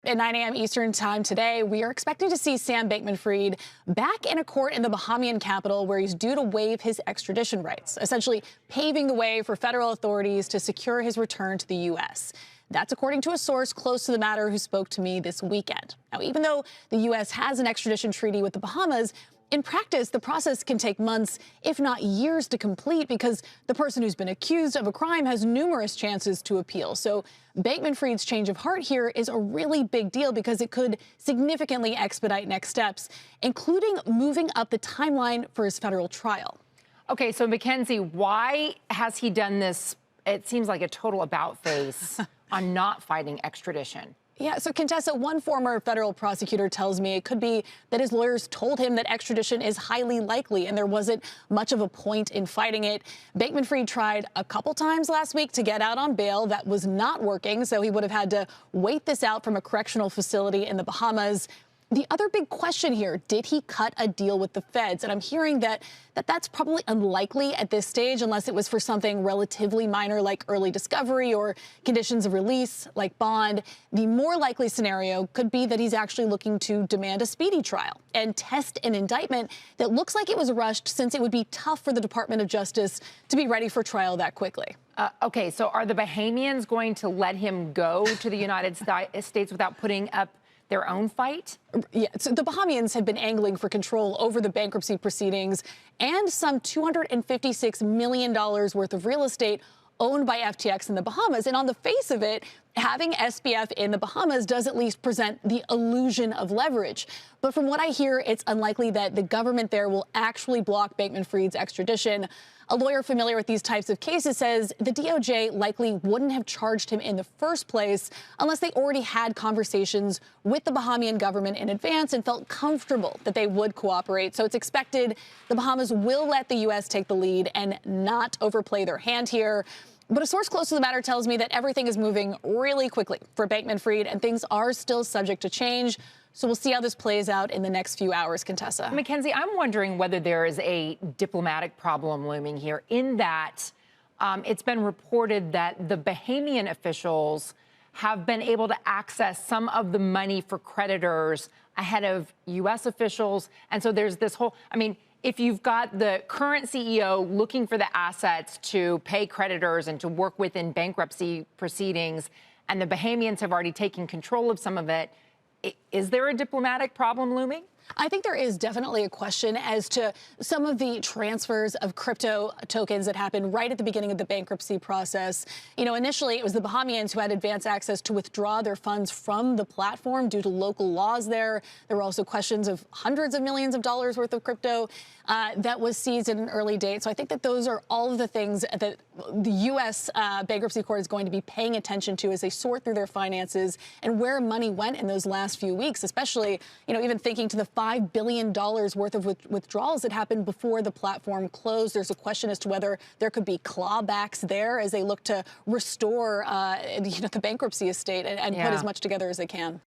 At 9 a.m. Eastern time today, we are expecting to see Sam Bankman-Fried back in a court in the Bahamian capital where he's due to waive his extradition rights, essentially paving the way for federal authorities to secure his return to the U.S. That's according to a source close to the matter who spoke to me this weekend. Now, even though the U.S. has an extradition treaty with the Bahamas, in practice, the process can take months, if not years, to complete because the person who's been accused of a crime has numerous chances to appeal. So Bankman-Fried's change of heart here is a really big deal because it could significantly expedite next steps, including moving up the timeline for his federal trial. Okay, so Mackenzie, why has he done this? It seems like a total about-face on not fighting extradition. Yeah, so Contessa, one former federal prosecutor tells me it could be that his lawyers told him that extradition is highly likely and there wasn't much of a point in fighting it. Bankman-Fried tried a couple times last week to get out on bail. That was not working, so he would have had to wait this out from a correctional facility in the Bahamas. The other big question here, did he cut a deal with the feds? And I'm hearing that's probably unlikely at this stage unless it was for something relatively minor like early discovery or conditions of release like bond. The more likely scenario could be that he's actually looking to demand a speedy trial and test an indictment that looks like it was rushed since it would be tough for the Department of Justice to be ready for trial that quickly. Okay, so are the Bahamians going to let him go to the United States without putting up their own fight? Yeah, so the Bahamians had been angling for control over the bankruptcy proceedings and some $256 million worth of real estate owned by FTX in the Bahamas. And on the face of it, having SBF in the Bahamas does at least present the illusion of leverage. But from what I hear, it's unlikely that the government there will actually block Bankman-Fried's extradition. A lawyer familiar with these types of cases says the DOJ likely wouldn't have charged him in the first place unless they already had conversations with the Bahamian government in advance and felt comfortable that they would cooperate. So it's expected the Bahamas will let the U.S. take the lead and not overplay their hand here. But a source close to the matter tells me that everything is moving really quickly for Bankman-Fried and things are still subject to change. So we'll see how this plays out in the next few hours, Contessa. Mackenzie, I'm wondering whether there is a diplomatic problem looming here in that it's been reported that the Bahamian officials have been able to access some of the money for creditors ahead of U.S. officials. And so there's this whole, if you've got the current CEO looking for the assets to pay creditors and to work within bankruptcy proceedings, and the Bahamians have already taken control of some of it, is there a diplomatic problem looming? I think there is definitely a question as to some of the transfers of crypto tokens that happened right at the beginning of the bankruptcy process. You know, initially it was the Bahamians who had advance access to withdraw their funds from the platform due to local laws there. There were also questions of hundreds of millions of dollars worth of crypto that was seized at an early date. So I think that those are all of the things that the U.S. bankruptcy court is going to be paying attention to as they sort through their finances and where money went in those last few weeks, especially, even thinking to the $5 billion worth of withdrawals that happened before the platform closed. There's a question as to whether there could be clawbacks there as they look to restore the bankruptcy estate and put as much together as they can.